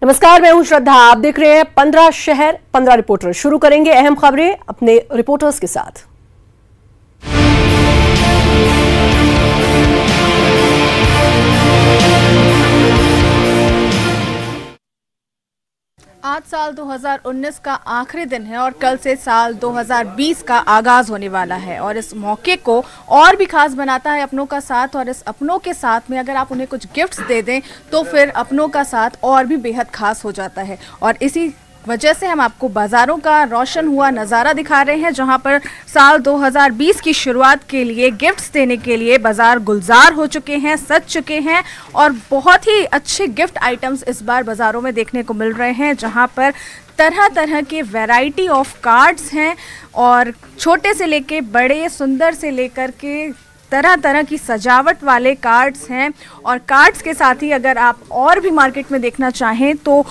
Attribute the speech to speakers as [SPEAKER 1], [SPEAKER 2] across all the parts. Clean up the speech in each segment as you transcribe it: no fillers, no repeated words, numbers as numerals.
[SPEAKER 1] नमस्कार, मैं हूं श्रद्धा। आप देख रहे हैं 15 शहर 15 रिपोर्टर। शुरू करेंगे अहम खबरें अपने रिपोर्टर्स के साथ।
[SPEAKER 2] आज साल 2019 का आखिरी दिन है और कल से साल 2020 का आगाज होने वाला है और इस मौके को और भी खास बनाता है अपनों का साथ। और इस अपनों के साथ में अगर आप उन्हें कुछ गिफ्ट्स दे दें तो फिर अपनों का साथ और भी बेहद खास हो जाता है। और इसी वजह से हम आपको बाजारों का रोशन हुआ नज़ारा दिखा रहे हैं, जहां पर साल 2020 की शुरुआत के लिए गिफ्ट्स देने के लिए बाजार गुलजार हो चुके हैं, सज चुके हैं और बहुत ही अच्छे गिफ्ट आइटम्स इस बार बाजारों में देखने को मिल रहे हैं, जहां पर तरह तरह के वैरायटी ऑफ कार्ड्स हैं और छोटे से लेके बड़े, सुंदर से लेकर के तरह तरह की सजावट वाले कार्ड्स हैं। और कार्ड्स के साथ ही अगर आप और भी मार्केट में देखना चाहें तो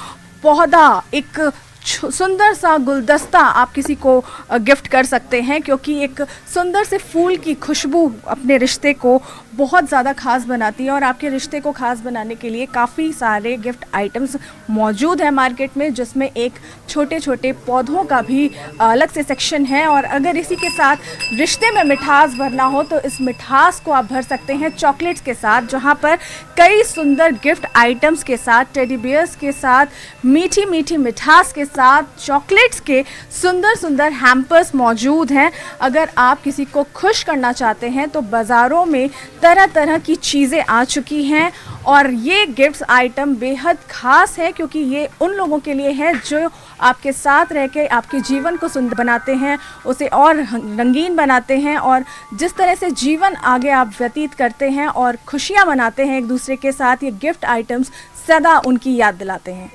[SPEAKER 2] पौधा, एक सुंदर सा गुलदस्ता आप किसी को गिफ्ट कर सकते हैं, क्योंकि एक सुंदर से फूल की खुशबू अपने रिश्ते को बहुत ज़्यादा खास बनाती है। और आपके रिश्ते को खास बनाने के लिए काफ़ी सारे गिफ्ट आइटम्स मौजूद हैं मार्केट में, जिसमें एक छोटे छोटे पौधों का भी अलग से सेक्शन है। और अगर इसी के साथ रिश्ते में मिठास भरना हो तो इस मिठास को आप भर सकते हैं चॉकलेट्स के साथ, जहाँ पर कई सुंदर गिफ्ट आइटम्स के साथ, टेडी बियर्स के साथ, मीठी मीठी मिठास के साथ, चॉकलेट्स के सुंदर सुंदर हैम्पर्स मौजूद हैं। अगर आप किसी को खुश करना चाहते हैं तो बाज़ारों में तरह तरह की चीज़ें आ चुकी हैं और ये गिफ्ट्स आइटम बेहद ख़ास है, क्योंकि ये उन लोगों के लिए है जो आपके साथ रह के आपके जीवन को सुंदर बनाते हैं, उसे और रंगीन बनाते हैं और जिस तरह से जीवन आगे आप व्यतीत करते हैं और खुशियाँ मनाते हैं एक दूसरे के साथ, ये गिफ्ट आइटम्स सदा उनकी याद दिलाते हैं।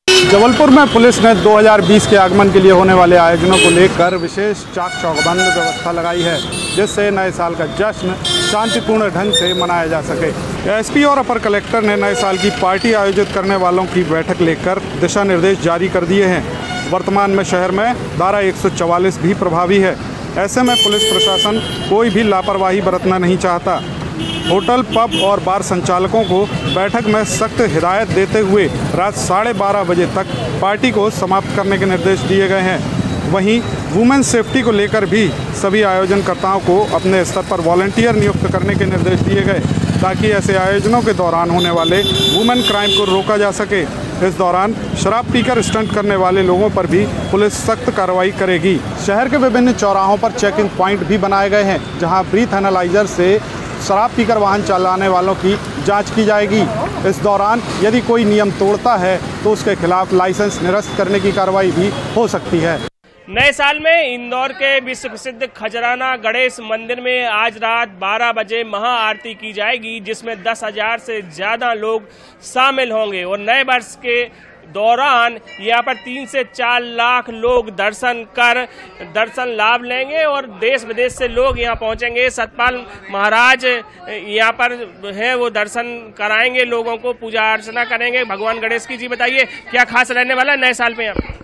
[SPEAKER 3] जबलपुर में पुलिस ने 2020 के आगमन के लिए होने वाले आयोजनों को लेकर विशेष चाक चौबंद व्यवस्था लगाई है, जिससे नए साल का जश्न शांतिपूर्ण ढंग से मनाया जा सके। एसपी और अपर कलेक्टर ने नए साल की पार्टी आयोजित करने वालों की बैठक लेकर दिशा निर्देश जारी कर दिए हैं। वर्तमान में शहर में धारा 144 भी प्रभावी है। ऐसे में पुलिस प्रशासन कोई भी लापरवाही बरतना नहीं चाहता। होटल, पब और बार संचालकों को बैठक में सख्त हिदायत देते हुए रात 12:30 बजे तक पार्टी को समाप्त करने के निर्देश दिए गए हैं। वहीं वुमेन सेफ्टी को लेकर भी सभी आयोजनकर्ताओं को अपने स्तर पर वॉलंटियर नियुक्त करने के निर्देश दिए गए, ताकि ऐसे आयोजनों के दौरान होने वाले वुमेन क्राइम को रोका जा सके। इस दौरान शराब पीकर स्टंट करने वाले लोगों पर भी पुलिस सख्त कार्रवाई करेगी। शहर के विभिन्न चौराहों पर चेकिंग पॉइंट भी बनाए गए हैं, जहाँ ब्रीथ एनालाइजर से शराब पीकर वाहन चलाने वालों की जांच की जाएगी। इस दौरान यदि कोई नियम तोड़ता है तो उसके खिलाफ लाइसेंस निरस्त करने की कार्रवाई भी हो सकती है।
[SPEAKER 4] नए साल में इंदौर के विश्व प्रसिद्ध खजराना गणेश मंदिर में आज रात 12 बजे महाआरती की जाएगी, जिसमें 10,000 से ज़्यादा लोग शामिल होंगे। और नए वर्ष के दौरान यहाँ पर 3 से 4 लाख लोग दर्शन लाभ लेंगे और देश विदेश से लोग यहाँ पहुँचेंगे। सतपाल महाराज यहाँ पर है, वो दर्शन कराएंगे लोगों को, पूजा अर्चना करेंगे भगवान गणेश की। जी बताइए, क्या खास रहने वाला है नए साल में? यहाँ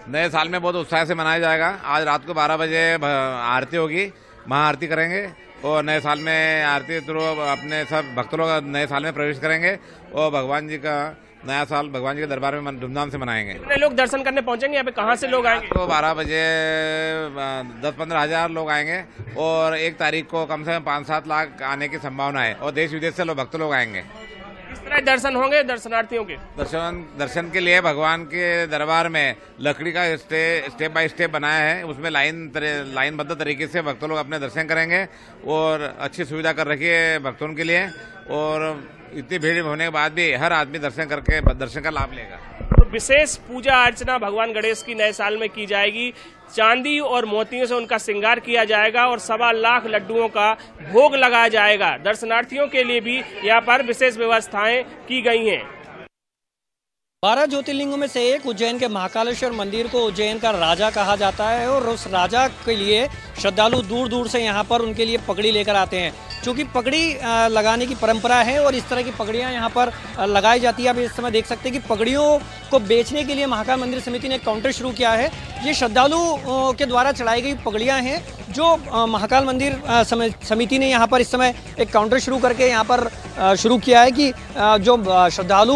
[SPEAKER 5] नए साल में बहुत उत्साह से मनाया जाएगा। आज रात को 12 बजे आरती होगी, महाआरती करेंगे और नए साल में आरती थ्रू अपने सब भक्त लोग नए साल में प्रवेश करेंगे और भगवान जी का नया साल भगवान जी के दरबार में धूमधाम से मनाएंगे।
[SPEAKER 4] कितने लोग दर्शन करने पहुंचेंगे यहाँ पे? कहाँ से लोग आएंगे?
[SPEAKER 5] तो 12 बजे 10-15 हज़ार लोग आएंगे और 1 तारीख को कम से कम 5-7 लाख आने की संभावना है और देश विदेश से भक्त लोग आएंगे।
[SPEAKER 4] किस तरह दर्शन होंगे दर्शनार्थियों के?
[SPEAKER 5] दर्शन के लिए भगवान के दरबार में लकड़ी का स्टेप बाय स्टेप बनाया है, उसमें लाइनबद्ध तरीके से भक्त लोग अपने दर्शन करेंगे और अच्छी सुविधा कर रखी है भक्तों के लिए। और इतनी भीड़ होने के बाद भी हर आदमी दर्शन करके दर्शन का लाभ लेगा।
[SPEAKER 4] तो विशेष पूजा अर्चना भगवान गणेश की नए साल में की जाएगी। चांदी और मोतियों से उनका श्रृंगार किया जाएगा और 1.25 लाख लड्डुओं का भोग लगाया जाएगा। दर्शनार्थियों के लिए भी यहाँ पर विशेष व्यवस्थाएं की गई हैं।
[SPEAKER 6] 12 ज्योतिर्लिंगों में से एक उज्जैन के महाकालेश्वर मंदिर को उज्जैन का राजा कहा जाता है और उस राजा के लिए श्रद्धालु दूर दूर से यहाँ पर उनके लिए पगड़ी लेकर आते हैं। चूँकि पगड़ी लगाने की परंपरा है और इस तरह की पगड़ियाँ यहाँ पर लगाई जाती है। आप इस समय देख सकते हैं कि पगड़ियों को बेचने के लिए महाकाल मंदिर समिति ने एक काउंटर शुरू किया है। ये श्रद्धालुओं के द्वारा चढ़ाई गई पगड़ियाँ हैं जो महाकाल मंदिर समिति ने यहाँ पर इस समय एक काउंटर शुरू करके यहाँ पर शुरू किया है कि जो श्रद्धालु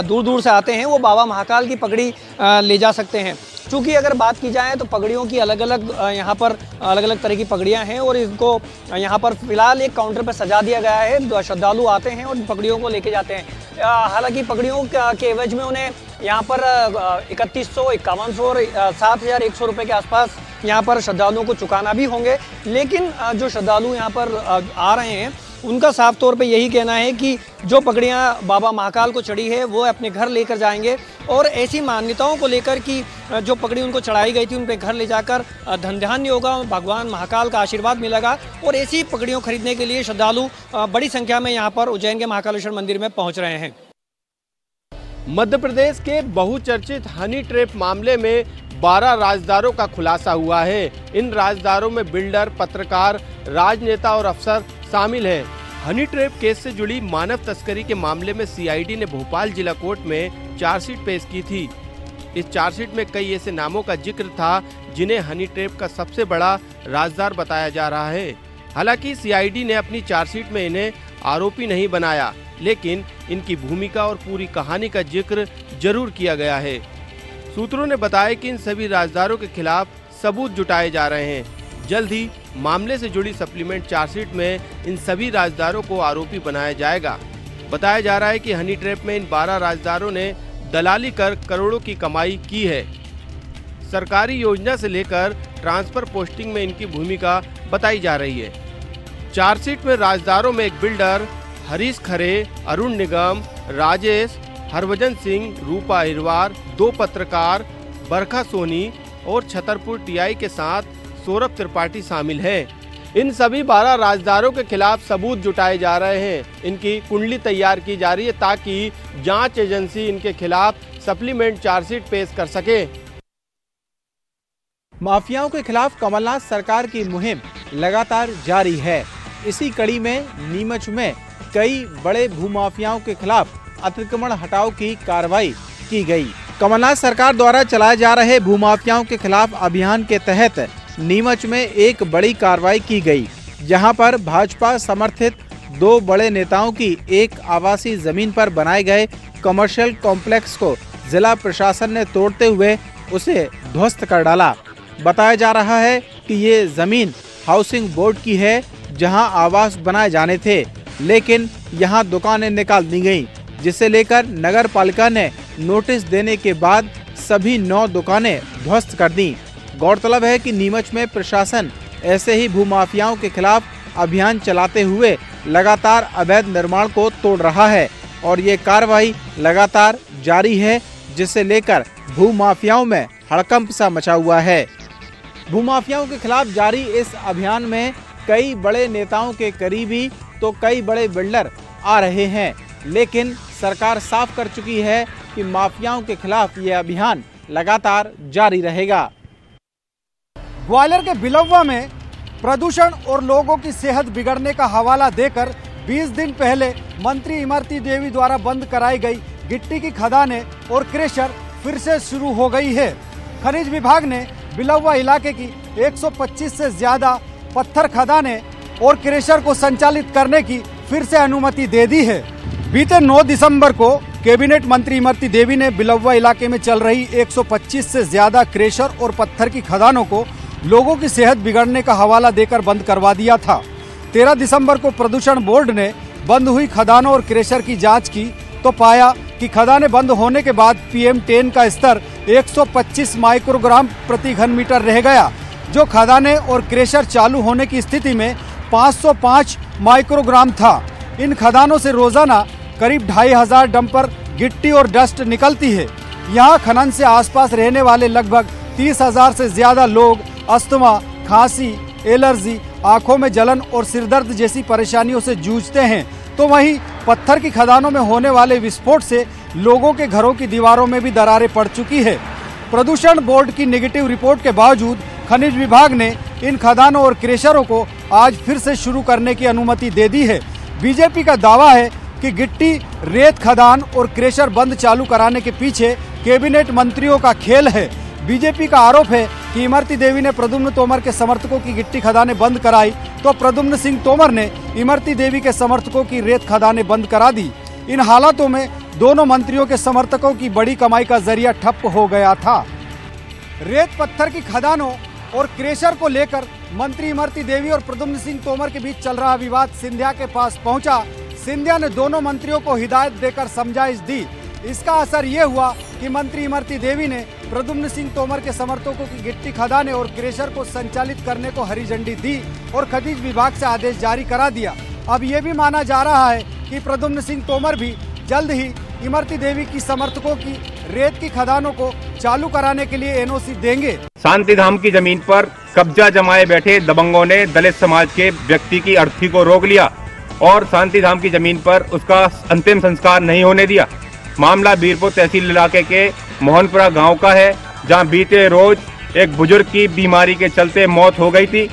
[SPEAKER 6] दूर दूर से आते हैं वो बाबा महाकाल की पगड़ी ले जा सकते हैं। चूँकि अगर बात की जाए तो पगड़ियों की अलग अलग यहाँ पर अलग अलग तरह की पगड़ियाँ हैं और इनको यहाँ पर फिलहाल एक काउंटर पर सजा दिया गया है। श्रद्धालु आते हैं और पगड़ियों को लेके जाते हैं। हालांकि पगड़ियों के एवज में उन्हें यहाँ पर 3100, 5100 और 7100 रुपये के आसपास यहाँ पर श्रद्धालुओं को चुकाना भी होंगे। लेकिन जो श्रद्धालु यहाँ पर आ रहे हैं उनका साफ तौर पे यही कहना है कि जो पगड़ियाँ बाबा महाकाल को चढ़ी है वो अपने घर लेकर जाएंगे और ऐसी मान्यताओं को लेकर कि जो पगड़ी उनको चढ़ाई गई थी उन पे घर ले जाकर धन धान्य होगा, भगवान महाकाल का आशीर्वाद मिलेगा। और ऐसी पगड़ियों खरीदने के लिए श्रद्धालु बड़ी संख्या में यहाँ पर उज्जैन के महाकालेश्वर मंदिर में पहुँच रहे हैं।
[SPEAKER 7] मध्य प्रदेश के बहुचर्चित हनी ट्रैप मामले में 12 राजदारों का खुलासा हुआ है। इन राजदारों में बिल्डर, पत्रकार, राजनेता और अफसर शामिल हैं। हनी ट्रैप केस से जुड़ी मानव तस्करी के मामले में सीआईडी ने भोपाल जिला कोर्ट में चार्जशीट पेश की थी। इस चार्जशीट में कई ऐसे नामों का जिक्र था जिन्हें हनी ट्रैप का सबसे बड़ा राजदार बताया जा रहा है। हालांकि सीआईडी ने अपनी चार्जशीट में इन्हें आरोपी नहीं बनाया, लेकिन इनकी भूमिका और पूरी कहानी का जिक्र जरूर किया गया है। सूत्रों ने बताया कि इन सभी राजदारों के खिलाफ सबूत जुटाए जा रहे हैं। जल्द ही मामले से जुड़ी सप्लीमेंट चार्जशीट में इन सभी राजदारों को आरोपी बनाया जाएगा। बताया जा रहा है कि हनी ट्रैप में इन 12 राजदारों ने दलाली कर करोड़ों की कमाई की है। सरकारी योजना से लेकर ट्रांसफर पोस्टिंग में इनकी भूमिका बताई जा रही है। चार्जशीट में राजदारों में एक बिल्डर हरीश खरे, अरुण निगम, राजेश, हरभजन सिंह, रूपा अहिरवार, 2 पत्रकार, बरखा सोनी और छतरपुर टीआई के साथ सौरभ त्रिपाठी शामिल हैं। इन सभी 12 राजदारों के खिलाफ सबूत जुटाए जा रहे हैं। इनकी कुंडली तैयार की जा रही है ताकि जांच एजेंसी इनके खिलाफ सप्लीमेंट चार्जशीट पेश कर सके।
[SPEAKER 8] माफियाओं के खिलाफ कमलनाथ सरकार की मुहिम लगातार जारी है। इसी कड़ी में नीमच में कई बड़े भूमाफियाओं के खिलाफ अतिक्रमण हटाओ की कार्रवाई की गई। कमलनाथ सरकार द्वारा चलाए जा रहे भूमाफियाओं के खिलाफ अभियान के तहत नीमच में एक बड़ी कार्रवाई की गई, जहां पर भाजपा समर्थित 2 बड़े नेताओं की एक आवासीय जमीन पर बनाए गए कमर्शियल कॉम्प्लेक्स को जिला प्रशासन ने तोड़ते हुए उसे ध्वस्त कर डाला। बताया जा रहा है कि ये जमीन हाउसिंग बोर्ड की है, जहां आवास बनाए जाने थे, लेकिन यहां दुकानें निकाल दी गईं, जिसे लेकर नगर पालिका ने नोटिस देने के बाद सभी 9 दुकानें ध्वस्त कर दी। गौरतलब है कि नीमच में प्रशासन ऐसे ही भूमाफियाओं के खिलाफ अभियान चलाते हुए लगातार अवैध निर्माण को तोड़ रहा है और ये कार्रवाई लगातार जारी है, जिसे लेकर भूमाफियाओं में हड़कंप सा मचा हुआ है। भूमाफियाओं के खिलाफ जारी इस अभियान में कई बड़े नेताओं के करीबी तो कई बड़े बिल्डर आ रहे हैं, लेकिन सरकार साफ कर चुकी है कि माफियाओं के खिलाफ ये अभियान लगातार जारी रहेगा।
[SPEAKER 9] ग्वालियर के बिलौवा में प्रदूषण और लोगों की सेहत बिगड़ने का हवाला देकर 20 दिन पहले मंत्री इमरती देवी द्वारा बंद कराई गई गिट्टी की खदानें और क्रेशर फिर से शुरू हो गई है। खनिज विभाग ने बिलौवा इलाके की 125 से ज्यादा पत्थर खदानें और क्रेशर को संचालित करने की फिर से अनुमति दे दी है। बीते 9 दिसंबर को कैबिनेट मंत्री इमरती देवी ने बिलौवा इलाके में चल रही 125 से ज्यादा क्रेशर और पत्थर की खदानों को लोगों की सेहत बिगड़ने का हवाला देकर बंद करवा दिया था। 13 दिसंबर को प्रदूषण बोर्ड ने बंद हुई खदानों और क्रेशर की जांच की तो पाया कि खदानें बंद होने के बाद PM10 का स्तर 125 माइक्रोग्राम प्रति घन मीटर रह गया, जो खदानें और क्रेशर चालू होने की स्थिति में 505 माइक्रोग्राम था। इन खदानों से रोजाना करीब 2500 डंपर गिट्टी और डस्ट निकलती है। यहाँ खनन से आसपास रहने वाले लगभग 30,000 से ज्यादा लोग अस्थमा, खांसी, एलर्जी, आंखों में जलन और सिरदर्द जैसी परेशानियों से जूझते हैं। तो वहीं पत्थर की खदानों में होने वाले विस्फोट से लोगों के घरों की दीवारों में भी दरारें पड़ चुकी है। प्रदूषण बोर्ड की नेगेटिव रिपोर्ट के बावजूद खनिज विभाग ने इन खदानों और क्रेशरों को आज फिर से शुरू करने की अनुमति दे दी है। बीजेपी का दावा है कि गिट्टी, रेत खदान और क्रेशर बंद चालू कराने के पीछे कैबिनेट मंत्रियों का खेल है। बीजेपी का आरोप है कि इमरती देवी ने प्रद्युम्न तोमर के समर्थकों की गिट्टी खदानें बंद कराई तो प्रद्युम्न सिंह तोमर ने इमरती देवी के समर्थकों की रेत खदानें बंद करा दी। इन हालातों में दोनों मंत्रियों के समर्थकों की बड़ी कमाई का जरिया ठप हो गया था। रेत पत्थर की खदानों और क्रेशर को लेकर मंत्री इमरती देवी और प्रद्युम्न सिंह तोमर के बीच चल रहा विवाद सिंधिया के पास पहुंचा। सिंधिया ने दोनों मंत्रियों को हिदायत देकर समझाइश दी। इसका असर ये हुआ कि मंत्री इमरती देवी ने प्रद्युम्न सिंह तोमर के समर्थकों की गिट्टी खदाने और क्रेशर को संचालित करने को हरी झंडी दी और खनिज विभाग से आदेश जारी करा दिया। अब ये भी माना जा रहा है कि प्रद्युम्न सिंह तोमर भी जल्द ही इमरती देवी की समर्थकों की रेत की खदानों को चालू कराने के लिए एनओसी देंगे।
[SPEAKER 10] शांतिधाम की जमीन पर कब्जा जमाए बैठे दबंगों ने दलित समाज के व्यक्ति की अर्थी को रोक लिया और शांतिधाम की जमीन पर उसका अंतिम संस्कार नहीं होने दिया। मामला बीरपुर तहसील इलाके के मोहनपुरा गांव का है, जहां बीते रोज एक बुजुर्ग की बीमारी के चलते मौत हो गई थी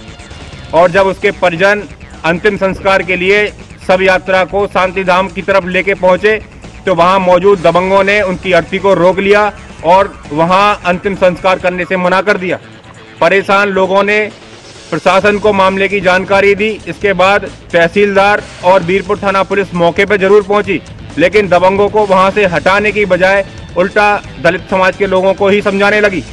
[SPEAKER 10] और जब उसके परिजन अंतिम संस्कार के लिए शव यात्रा को शांतिधाम की तरफ लेके पहुंचे तो वहां मौजूद दबंगों ने उनकी अर्थी को रोक लिया और वहां अंतिम संस्कार करने से मना कर दिया। परेशान लोगों ने प्रशासन को मामले की जानकारी दी। इसके बाद तहसीलदार और बीरपुर थाना पुलिस मौके पर जरूर पहुंची, लेकिन दबंगों को वहां से हटाने की बजाय उल्टा दलित समाज के लोगों को ही समझाने लगी।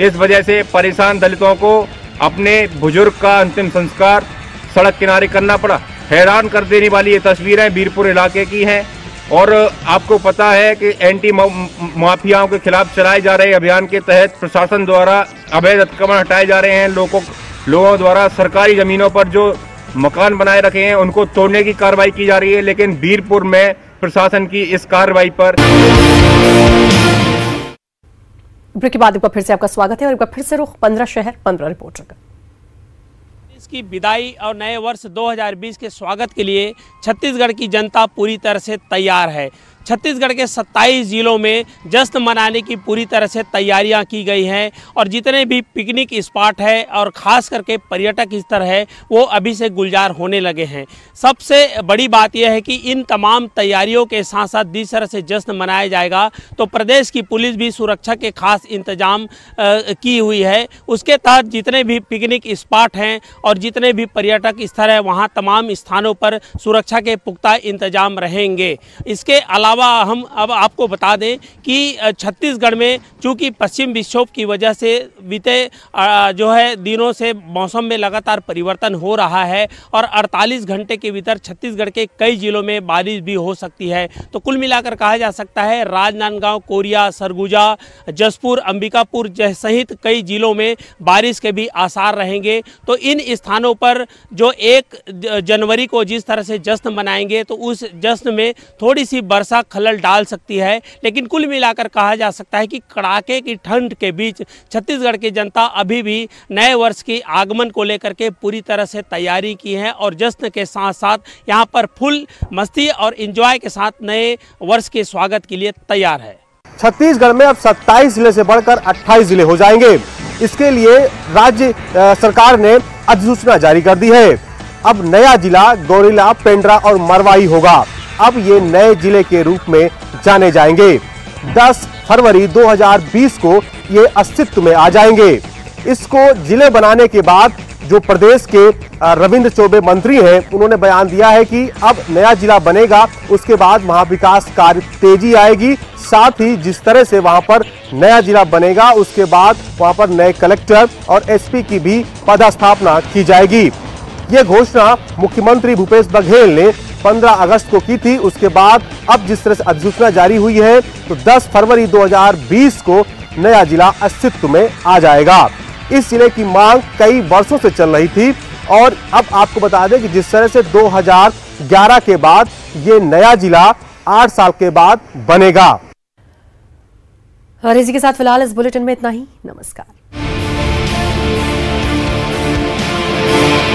[SPEAKER 10] इस वजह से परेशान दलितों को अपने बुजुर्ग का अंतिम संस्कार सड़क किनारे करना पड़ा। हैरान कर देने वाली ये तस्वीरें बीरपुर इलाके की हैं और आपको पता है कि एंटी माफियाओं के खिलाफ चलाए जा रहे अभियान के तहत प्रशासन द्वारा अवैध अतिक्रमण हटाए जा रहे हैं। लोगों द्वारा सरकारी जमीनों पर जो मकान बनाए रखे हैं उनको तोड़ने की कार्रवाई की जा रही है, लेकिन बीरपुर में प्रशासन की इस कार्रवाई पर।
[SPEAKER 1] ब्रेक के बाद एक बार फिर से आपका स्वागत है और एक बार फिर से रुख 15 शहर 15 रिपोर्टर का।
[SPEAKER 11] इसकी विदाई और नए वर्ष 2020 के स्वागत के लिए छत्तीसगढ़ की जनता पूरी तरह से तैयार है। छत्तीसगढ़ के 27 जिलों में जश्न मनाने की पूरी तरह से तैयारियां की गई हैं और जितने भी पिकनिक स्पॉट है और ख़ास करके पर्यटक स्थल है वो अभी से गुलजार होने लगे हैं। सबसे बड़ी बात यह है कि इन तमाम तैयारियों के साथ साथ जिस तरह से जश्न मनाया जाएगा तो प्रदेश की पुलिस भी सुरक्षा के खास इंतजाम की हुई है। उसके तहत जितने भी पिकनिक स्पॉट हैं और जितने भी पर्यटक स्थल हैं वहाँ तमाम स्थानों पर सुरक्षा के पुख्ता इंतजाम रहेंगे। इसके अलावा हम अब आपको बता दें कि छत्तीसगढ़ में चूंकि पश्चिम विक्षोभ की वजह से बीते जो है दिनों से मौसम में लगातार परिवर्तन हो रहा है और 48 घंटे के भीतर छत्तीसगढ़ के कई जिलों में बारिश भी हो सकती है। तो कुल मिलाकर कहा जा सकता है राजनांदगांव, कोरिया, सरगुजा, जसपुर, अंबिकापुर सहित कई जिलों में बारिश के भी आसार रहेंगे। तो इन स्थानों पर जो 1 जनवरी को जिस तरह से जश्न मनाएंगे तो उस जश्न में थोड़ी सी वर्षा खलल डाल सकती है, लेकिन कुल मिलाकर कहा जा सकता है कि कड़ाके की ठंड के बीच छत्तीसगढ़ की जनता अभी भी नए वर्ष के आगमन को लेकर के पूरी तरह से तैयारी की है और जश्न के साथ साथ यहाँ पर फुल मस्ती और एंजॉय के साथ नए वर्ष के स्वागत के लिए तैयार है।
[SPEAKER 7] छत्तीसगढ़ में अब 27 जिले से बढ़कर 28 जिले हो जाएंगे। इसके लिए राज्य सरकार ने अधिसूचना जारी कर दी है। अब नया जिला गौरेला, पेंड्रा और मरवाई होगा। अब ये नए जिले के रूप में जाने जाएंगे। 10 फरवरी 2020 को ये अस्तित्व में आ जाएंगे। इसको जिले बनाने के बाद जो प्रदेश के रविंद्र चौबे मंत्री हैं उन्होंने बयान दिया है कि अब नया जिला बनेगा, उसके बाद वहां विकास कार्य तेजी आएगी। साथ ही जिस तरह से वहां पर नया जिला बनेगा उसके बाद वहां पर नए कलेक्टर और एसपी की भी पदस्थापना की जाएगी। ये घोषणा मुख्यमंत्री भूपेश बघेल ने 15 अगस्त को की थी। उसके बाद अब जिस तरह से अधिसूचना जारी हुई है तो 10 फरवरी 2020 को नया जिला अस्तित्व में आ जाएगा। इस जिले की मांग कई वर्षों से चल रही थी और अब आपको बता दें कि जिस तरह से 2011 के बाद ये नया जिला 8 साल के बाद बनेगा।
[SPEAKER 1] और इसी के साथ फिलहाल इस बुलेटिन में इतना ही। नमस्कार।